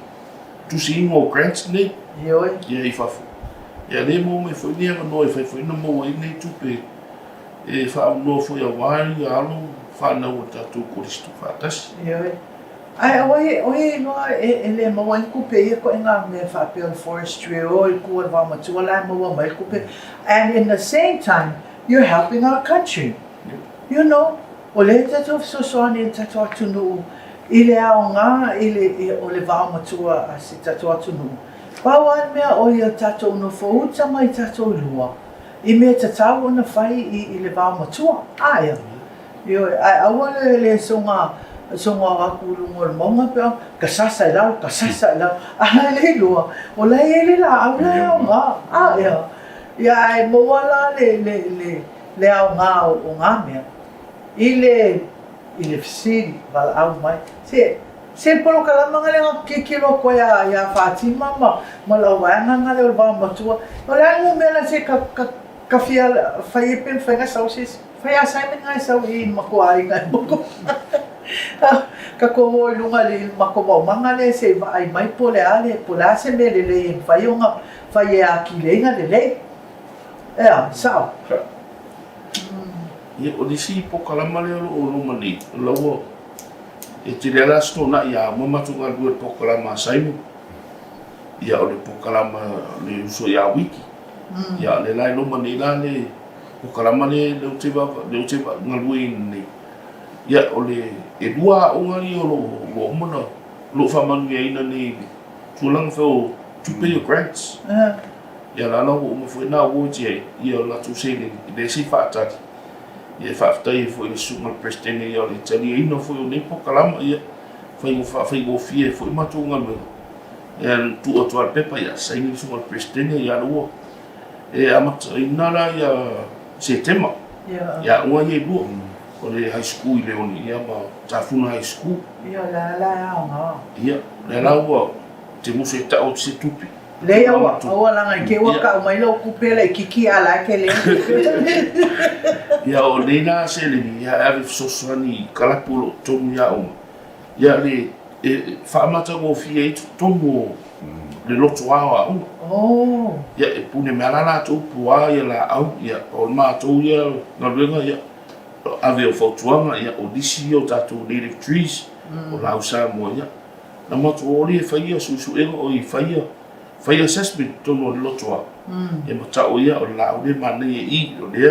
tusi ingo grants nei. Ioi. Ia I whafu. Ia le mo me fo ni anga no e fo ina mo I nei tupe. E wha no fo ia wari ia alo wha na o tatu koristu whatas. Ioi. Ai oi no ele mo wan ku pe ko nga me fa pe forestry o ku va ma tu la mo mai ku pe, and in the same time you're helping our country. You know, o le tatu so ni tatu tunu ile au nga ile o le va ma tu a si tatu tunu. Pa wan me o ia tatu no fo uta mai tatu lua. I me tatu na fai I le va ma tu. Ai. Yo I want le songa songa aku ngol monga pe kasasa lau ana le lo o la ele la ala nga ya ai mo wala le au nga o nga me ile fsiri val au mai se polo kala manga le kilo ko ya Fatima ma la wa nga le ba ma tu o la mo me la se ka fia fai pen fai sa sis fai assignment nga sa I ma ko ai nga boko ka ko lunga le mako manga le se vai mai pole ale pola se me le fai unga fai a kilenga le sao Ia o disi po kalama le o luma ni lawo e tire la sto na ia mama tu ngal duet po kalama saimu ia o le po kalama le uso ia wiki ia le lai luma ni la le po kalama le utiva ngal win ni ia o le e dua o ngari o lo mana lo famanu ia ina ni tulang fo to pay your grants ia la o mo foi na wo je ia la tu se le si fatat ia faftai fo I sunga presidente ia le tani ino fo nei po kalama ia fai go fie fo matu ngalo ia tu o tuar pepa ia sai ni sunga presidente ia lo e amata ina la ia setema ia ua ia lu o le high school le oni ia ma tafuna high school ia la nga ia la ua te muso e ta o se tupi le o la nga ke wa ka mai lo ku pele kiki ala ke le ia o le na se le ia ave sosani kala pulo tomu ia o ia le fa mata go fie tomu le loto awa ia e pune me ala tu pua ia la au ia o ma tu ia na venga ia ave o fotuanga ia o disi o tatu native trees o la usa mo ia na moto o le faia susu o I faia assessment tono le loto e mata o ia o la o le mane I o le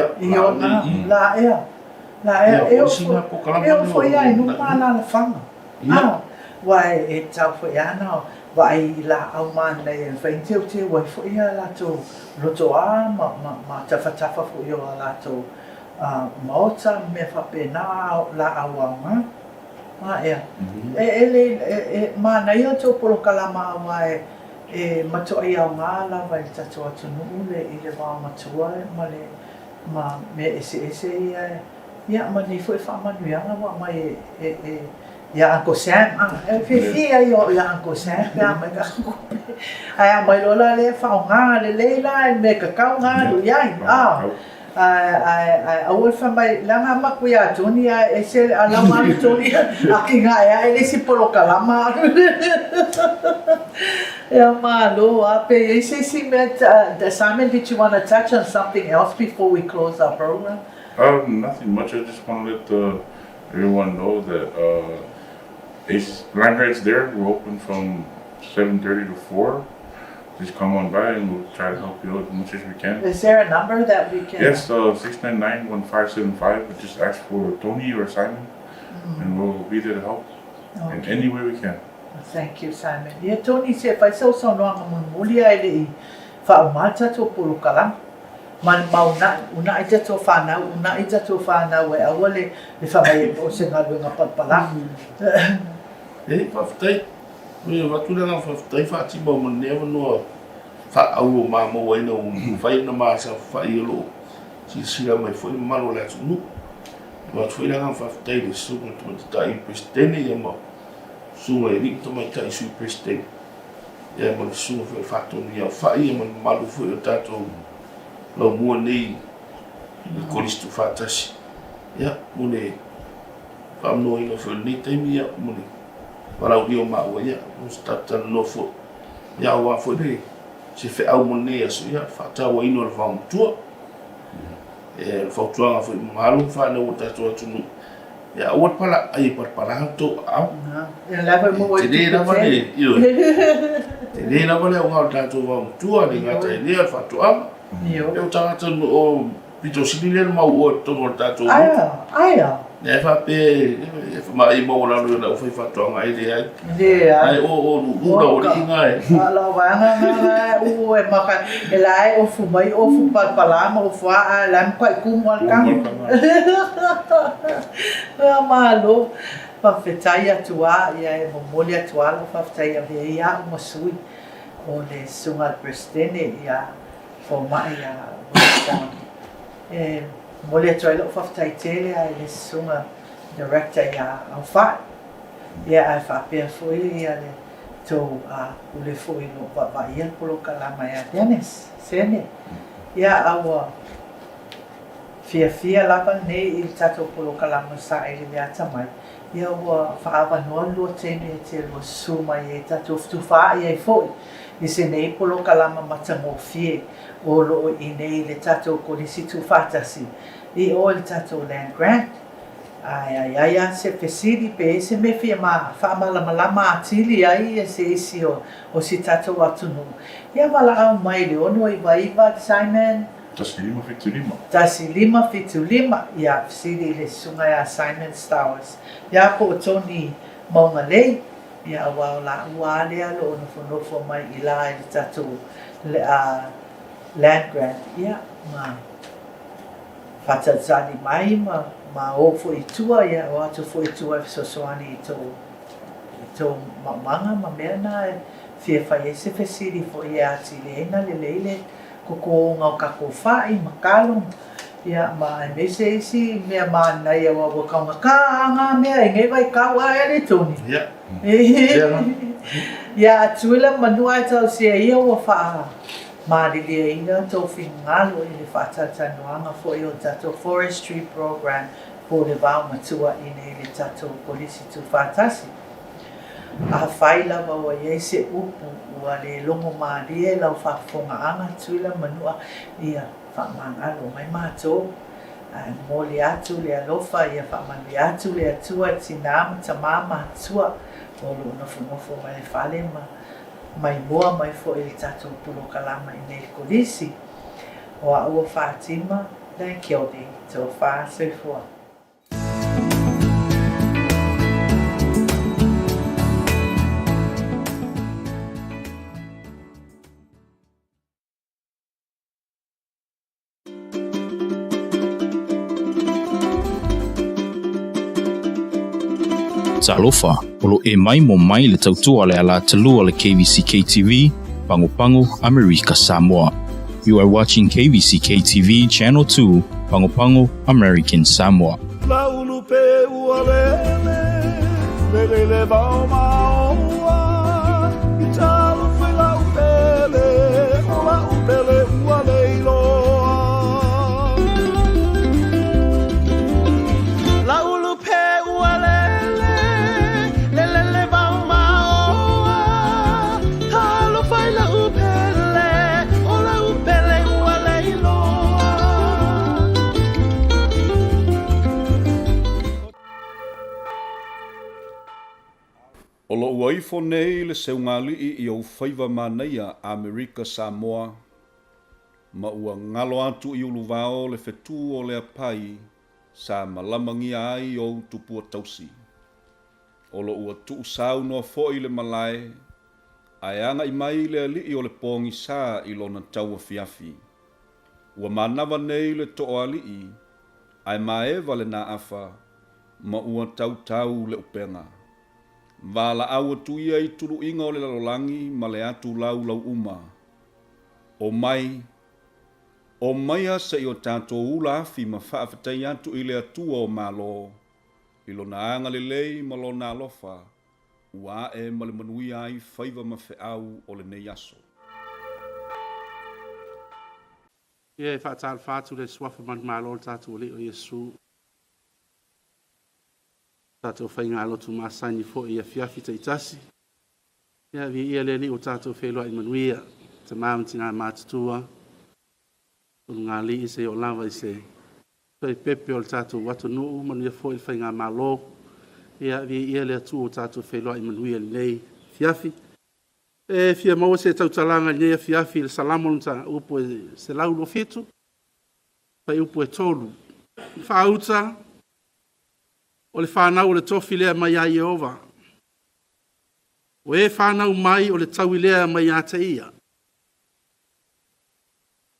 la o sina po kalama foi ai no mala la fanga wai e tau foi ana vai la au man le fentiu te wai foi la to loto ma tafa foi la to mota me fa pena la awanga ele ma na yo to polo kalama wai e mato ai au ngala vai tatu atu nule I le wa matua ma me ese ia ma ni foi fa manuanga wa mai ia Uncle Sam fia yo ia Uncle Sam ia mai ka ai mai lola le fa nga le leila me ka ka nga lu ia ai awal fa mai langa makuya tuni ese alama tuni akinga ia ele si polo kalama yeah, malo. Esse the assignment, did you want to touch on something else before we close our program? Nothing much. I just want to let everyone know that land rights there. We're open from 7:30 to 4. Just come on by and we'll try to help you out as much as we can. Is there a number that we can? Yes, 699-1575. Just ask for Tony or Simon, and we'll be there to help in any way we can. Thank you, Simon. Yeah, Tony said, "If I saw someone on Mulia, I fa umata to pulukalang. Man mauna una ita to fana una ita to fana we awale le fa mai o se ngalu nga patpala." Faftai. We watu na faftai fa ti mo ne no fa au ma mo we no fa ina ma sa fa ilo. Si la mai foi malo la tu. Wat foi na faftai de su to ta presidente ya mo. Su e ri to mai ta su presidente. ia ma su fo fatoni ia fa ia ma malu fo tato lo mo nei ko listu fatasi ia mune fa no ino fo ni temi ia mune para o dio ma o ia mo stata no fo ia wa fo dei se fe au mone aso ia fa ta o ino fa tu fa tu nga fo malu fa no tato tunu ya wat pala ai pala to au ya la fa mo te dei na vale io te dei na vale o ha tato va tu ani ngata ni fa tu am eu tanga tonu o pito sinile ma o to tato aya ne fa pe ma i mo la no fa fa to nga ai o o ngai ala wa nga o e ma ka e lai o fu mai o fu pala ma o fa lam kwa ku mo ka malo pa fetai atua ia e momoli atua lo fa fetai ave ia mo sui o le sunga prestene ia fo mai ia e mole atua lo fa fetai tele ai le sunga director ia au fa ia ai fa pe foi ia le to o le foi no va ia polo kalama ia Dennis sene ia awa fia lapa nei il tato polo kalama sa ele le atamai ia ua whaava noa lua tene te lua suma i e tato tu wha i e foi i se nei polo kalama matango fie o loo i nei le tato ko nisi tu whatasi i o le tato land grant ai se fesiri pe se me fia ma whaamalama atili ai e se isi o si tato atunu ia wala au mai le ono i waiva Simon Tasi lima fitu lima ia sidi le sungai a Simon Stowers ia ko Tony maunga lei ia wa la ua le alo no fo mai i la i tatu le land grant ia ma fata zani mai ma o fo i tua ia o atu fo i tua so soani to manga ma mena fia fa ese fesiri fo ia ati le na le ko ngau ka ko fai makalo ia ma me se si me ma na ia wa ka nga me ngai vai ka wa ele toni ia tuila manua tau se ia wa fa ma di le ina to fingalo i le fa tata noanga fo i o tato forestry program po le va matua i le tato polisi tu fatasi a faila wa wa se upu wa le longo marie la fa fonga anga tuila manua ia fa mangalo mai mato mo le atu le alofa ia fa mali atu le atua tinam tamama tua o lo no mai fale mai boa mai fo il tato pulo kalama i nei kolisi o a ua Fatima dan kiodi to fa se fo Talofa, olo e mai mo mai le tautua le ala talua le KVZKTV, Pango America Samoa. You are watching KVZKTV Channel 2, Pango American Samoa. O lo uaifo nei le seungalii i au whaiva manaia Amerika Samoa, ma ua ngalo atu i uluvao le whetu o le apai sa malamangia ai o tupua tausi. O lo ua tuu sau noa foi le malae, ai anga i mai le ali o le pongi sa i lona taua fiafi. Ua manawa nei le toa alii, ai maeva le na afa, ma ua tau le upenga. Vala au tu ia i turu inga o le lalolangi ma le atu lau uma. O mai asa i o tātou ula afi ma whaafatai atu i le atua o malo. I lo na anga le lei ma lo na alofa. ua e ma le manuia ai faiva ma feʻau o lenei aso. Ia e whaatala whātu le swafa man mālo le tātou le o Iesu. Tātou whainga alotu māsaini fo ia fiafi te itasi. Ia vi ia le li o tātou whelua i manuia. Te māmti ngā mātutua. O ngā li i se o lawa i se. Toi pepe o le tātou watu nuu manuia fo i whainga mālo. Ia vi ia le atu o tātou whelua i manuia li nei fiafi. E fia maua se tautalanga i nea fiafi le salamo nta upo e se laulo fitu. Pai upo e tolu. Whaauta. O le whanau o le tofi lea mai a Jehova. O e whanau mai o le taui lea mai a te ia.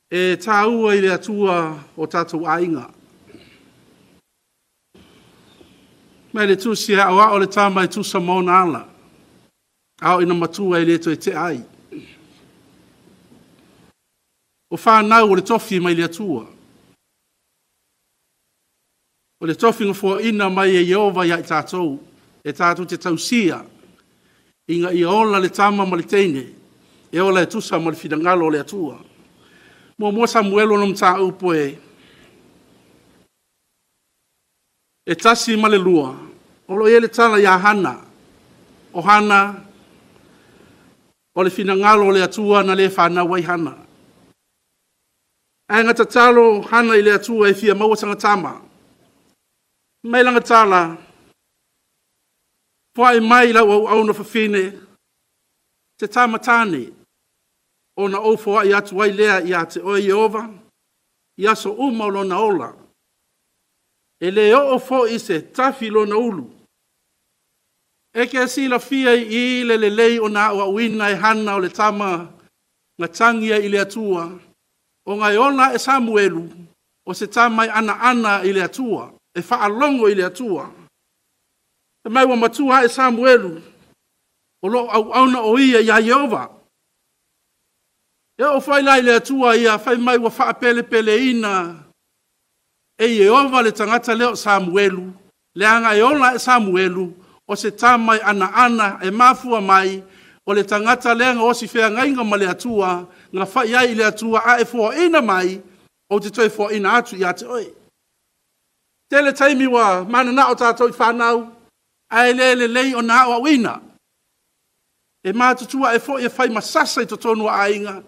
E tāua i le atua o tātou ainga. Mai le tūsia awa o le tāmai tūsa mauna ala. Ao ina matua i le to e te ai. O whanau o le tofi mai le atua. O le tofi ngafua ina mai e Jehova ia i tātou. E tātou te tausia. Inga i ola le tama ma le teine. E ola e tusa ma le fidangalo o le atua. Mua Samuelo nom tā upo e. E tasi ma le lua. Olo e le tala ia hana. O hana. O le finangalo o le atua na le whana wai hana. E ngata talo hana i le atua e fia maua sanga tama. Mai langa tala. Fua e mai lau au na whawhine. Te tama tāne. O na o fua i atu wai lea i ate o Jehova. I aso umaulo na ola. E le o fo i se tafi lo na ulu. E ke sila fia i le lei o na ua uina e hana o le tama nga tangia i le atua. O ngai ona e Samuelu o se tamai ana i le atua. E whaalongo i le atua. E mai wa matua e Samuelu o lo au auna o ia i a Jehova. E o whaila i le atua ia whai mai wa whaapele pele ina e Jehova le tangata leo Samuelu. Le anga e ona e Samuelu o se tamai ana e mafua mai o le tangata leanga o si whea ngainga ma le atua nga whai ai le atua a e fua ina mai o te toi fua ina atu i ate oi. Tele taimi wa mana na o tātou i whanau a e le lei o na o wina. E mātutua e fua i whai masasa i totonu a inga.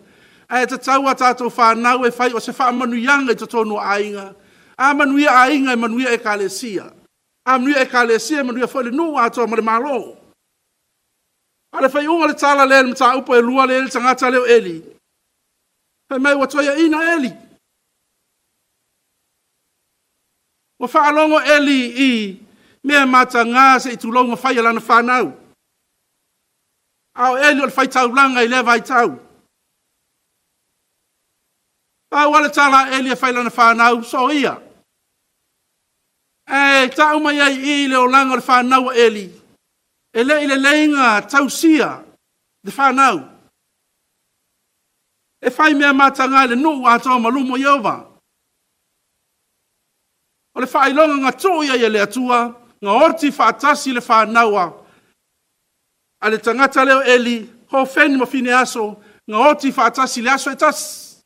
A e tataua tātou whanau e whai o se wha manuianga i totonu a inga. A manuia a inga e manuia e kalesia. A manuia e kalesia e manuia whale nua atoa ma le malo. A le whai unga le tala lea le mta upo e lua le ele tangata leo eli. Whai mai watoia ina eli. Wa whaalongo eli i mea mata ngā se i tulonga whai alana whanau. Ao eli o le whai taulanga i le vai tau. Pau wale tala eli e whai lana whanau, so ia. E tau mai ai i le o langa le whanau eli. E le leinga tausia de whanau. E whai mea mata ngā le nuu atoa malumo Jehova. O le whailonga ngā tōia i le atua, ngā orti whaatasi le whanaua. A le tangata leo eli, ho wheni ma fine aso, ngā orti whaatasi le aso e tas.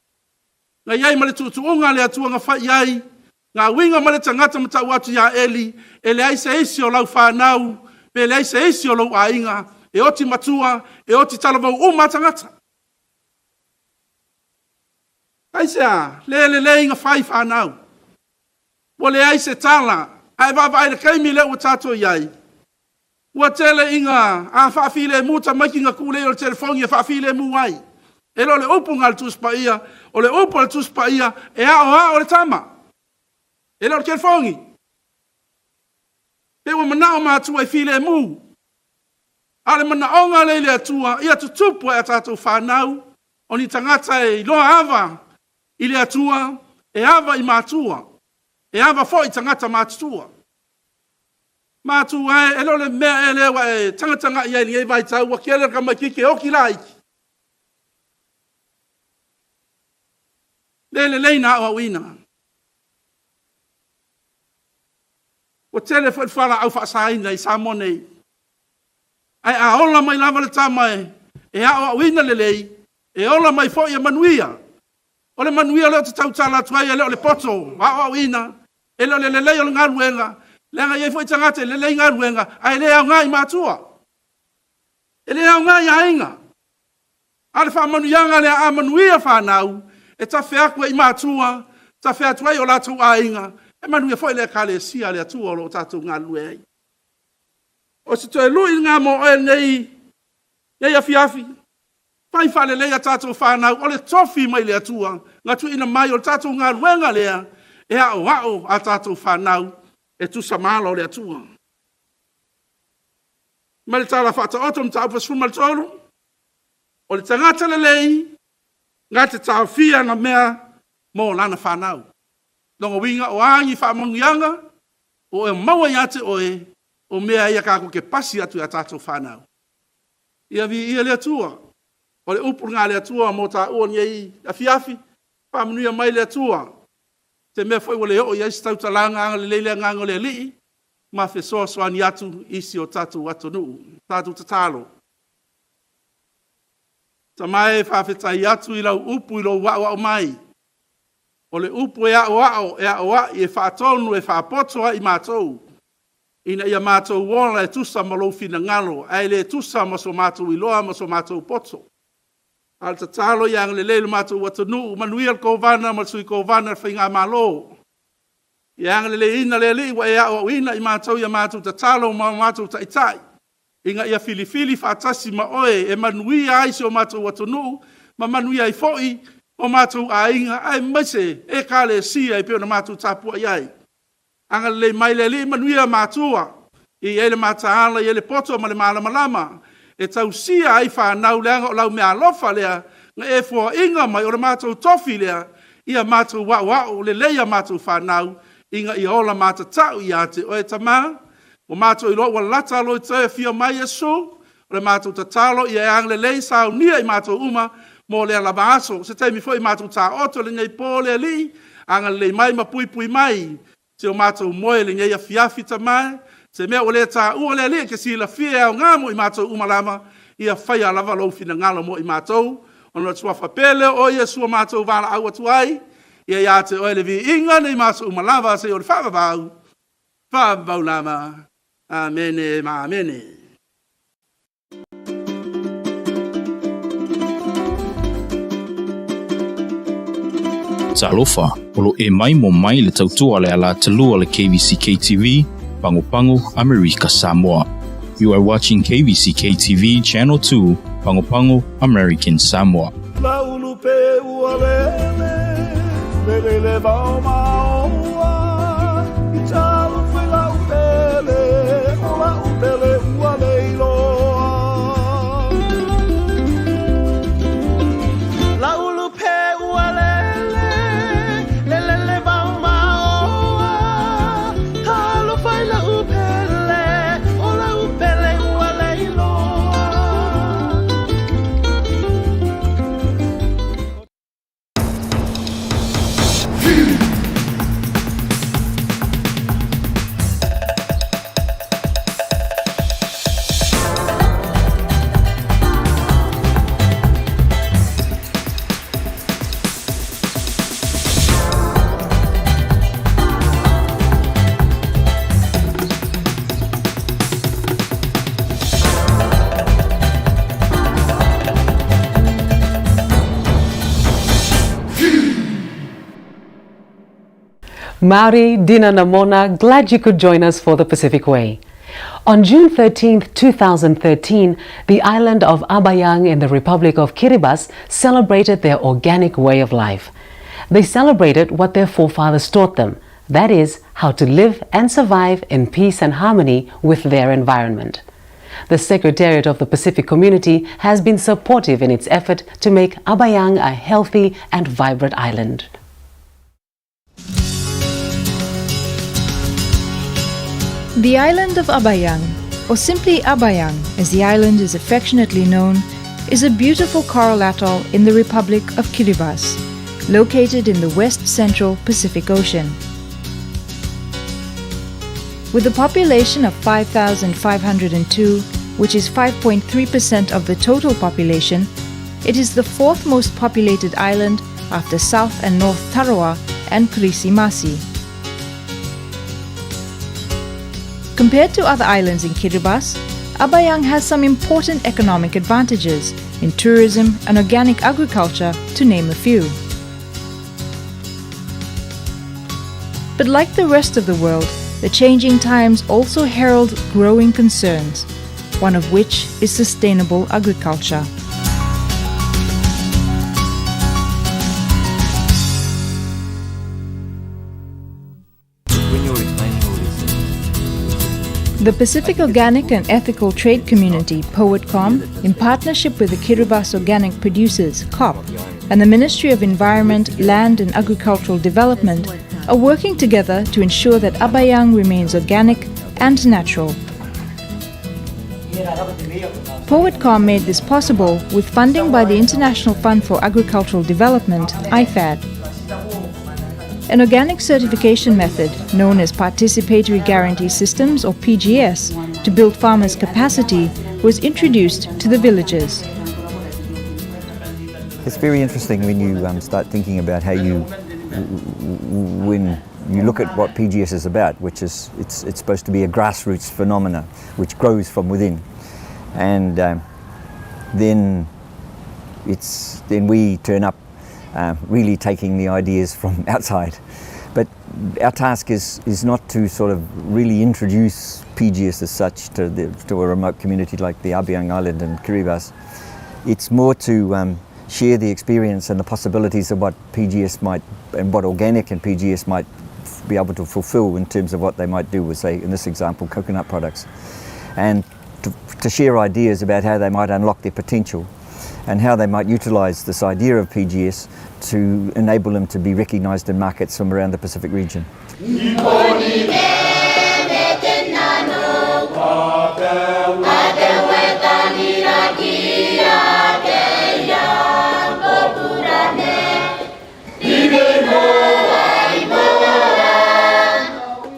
Ngā iai ma le tuutuunga le atua ngā whai iai, ngā winga ma le tangata ma tau atu ia eli, e le aise isi o lau whanau, pe le aise isi o lau ainga, e oti matua, e oti talavau uma tangata. Kaisea, le inga whai whanau. Wa le ai se tala, ai vai le kaimi le o tato iai. Wa tele inga, a whaafile muta maiki nga kule o le telefoni, a whaafile mu ai. E lo le upu ngal tuspa ia, o le upu le tuspa ia, e a o le tama. E lo le telefoni. Pe wa manao mātua e file mu. A le manaonga le atua, ia tutupu e a tato whanau, o ni tangata e loa ava, i le atua, e ava i mātua. E ava fo i tangata mātua. Mātua e lo le mea e lewa e tangata i ai vai tau wa kiele ka mai kike oki laiki. Le leina o wina. O telefon fala au whaasaina i Samonei. Ai a ola mai lava le tamai, e a wina lelei, e ola mai fo ia manuia. O le manuia leo te tau tala tuai e leo le poto, a wina, e leo le lelei o le ngaruenga, lenga iei fo i tangate lelei ngaruenga, ai lea o ngai matua. E lea o ngai a inga. Ale wha manuianga le a manuia whanau, e ta whea kua i matua, ta whea tuai o latu a inga, e manuia fo i lea kale sia le atua o lo tatu ngaruenga. O se toe lui ngā mo e nei a fiafi. Pai whale lea tātou whanau, o le tofi mai le atua, ngā tu ina mai o tātou ngā ruenga lea, e ao a tātou whanau, e tu samala o le atua. Ma le tāla whata otom tā upa suma le tolu, o le tangata le lei, ngā te tāo fia na mea mo lana whanau. Donga winga o aangi whamangianga, o e maua iate oe, o mea ia kako ke pasi atu a tātou whanau. Ia vi ia lea tua. O le upur ngā lea tua mō tā ua ni ei a fiafi. Whamanuia mai lea tua. Te mea whai wale o ia isi tau talanga anga le leilea nganga lea lii. Ma whe soa soa ni atu isi o tātou atu nuu. Tātou tatalo. Ta mai whawhetai atu i lau upu i lau wao mai. O le upu e a o i e whaatonu e whaapotoa i mātou. Ina ia mātou wona e tusa ma lou fina ngalo, ai le tusa ma so mātou iloa ma so mātou poto. Al ta talo ia le leile mātou watanu, manuia al kovana ma sui kovana whainga malo. Ia le le ina le li wa ia o ina i mātou ia mātou ta talo ma mātou ta itai. Inga ia filifili whaatasi ma oe e manuia ai si o mātou watanu, ma manuia i foi o mātou a inga ai mese e kale sia i peo na mātou tapua iai. Anga le mai le li manuia mātua, i ele mātaala i ele poto ma le malama. E tau sia ai whanau leanga o lau mea alofa lea, nga e fua inga mai o le mātou tofi lea, ia mātou wao le leia mātou whanau, inga i ola mātatau i ate o e tamā, o mātou i loa lata alo i te fia mai esu, o le mātou tatalo i e ang le lei sao nia i mātou uma, mo lea lava aso, se teimi fo i mātou tā oto le ngai pō lea li, anga le mai ma pui mai, se o mātou moe le ngai a fiafi tamai, se mea o le tā ua le li ke si la fia o ngā mo i mātou umalama, ia whai a lava lau fina ngalo mo i mātou, ono tua whapele o ia sua mātou wala au atuai, ia ia te oe le vi inga nei mātou umalama se o le whababau lama, amene ma amene. Talofa, olo e mai mo mai le tautua le ala talua le KVZKTV, Pango America Samoa. You are watching KVZKTV Channel 2, Pango American Samoa. Maori, Dina Namona, glad you could join us for the Pacific Way. On June 13, 2013, the island of Abayang in the Republic of Kiribati celebrated their organic way of life. They celebrated what their forefathers taught them, that is, how to live and survive in peace and harmony with their environment. The Secretariat of the Pacific Community has been supportive in its effort to make Abayang a healthy and vibrant island. The island of Abayang, or simply Abayang as the island is affectionately known, is a beautiful coral atoll in the Republic of Kiribati, located in the west-central Pacific Ocean. With a population of 5,502, which is 5.3% of the total population, it is the fourth most populated island after South and North Tarawa and Krisimasi. Compared to other islands in Kiribati, Abayang has some important economic advantages in tourism and organic agriculture, to name a few. But like the rest of the world, the changing times also herald growing concerns, one of which is sustainable agriculture. The Pacific Organic and Ethical Trade Community, POETCOM, in partnership with the Kiribati Organic Producers, COP, and the Ministry of Environment, Land and Agricultural Development, are working together to ensure that Abayang remains organic and natural. POETCOM made this possible with funding by the International Fund for Agricultural Development, IFAD. An organic certification method, known as Participatory Guarantee Systems or PGS, to build farmers' capacity was introduced to the villages. It's very interesting when you start thinking about how when you look at what PGS is about, which is it's supposed to be a grassroots phenomena which grows from within, and then we turn up really taking the ideas from outside. But our task is not to sort of really introduce PGS as such to a remote community like the Abayang Island and Kiribati. It's more to share the experience and the possibilities of what PGS might, and what organic and PGS might be able to fulfill in terms of what they might do with, say, in this example, coconut products. And to share ideas about how they might unlock their potential and how they might utilize this idea of PGS to enable them to be recognized in markets from around the Pacific region.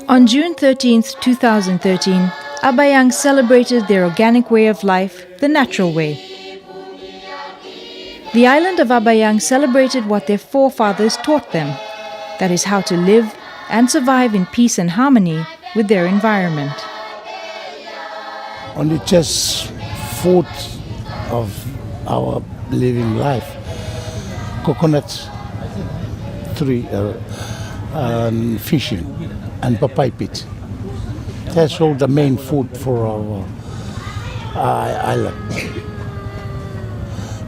On June 13, 2013, Abayang celebrated their organic way of life, the natural way. The island of Abayang celebrated what their forefathers taught them, that is how to live and survive in peace and harmony with their environment. Only just food of our living life, coconut tree and fishing and papai pit. That's all the main food for our island.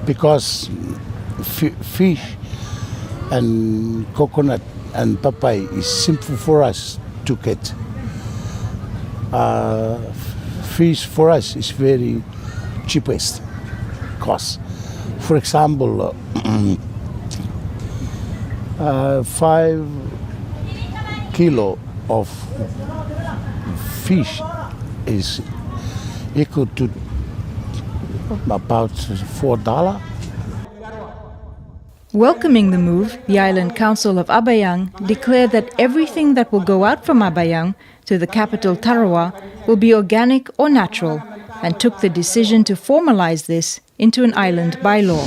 Because fish and coconut and papai is simple for us to get. Fish for us is very cheapest cost. For example, 5 kilo of fish is equal to about $4. Welcoming the move, the Island Council of Abayang declared that everything that will go out from Abayang to the capital Tarawa will be organic or natural, and took the decision to formalize this into an island bylaw.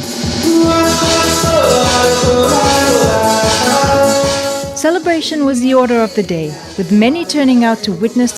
Celebration was the order of the day, with many turning out to witness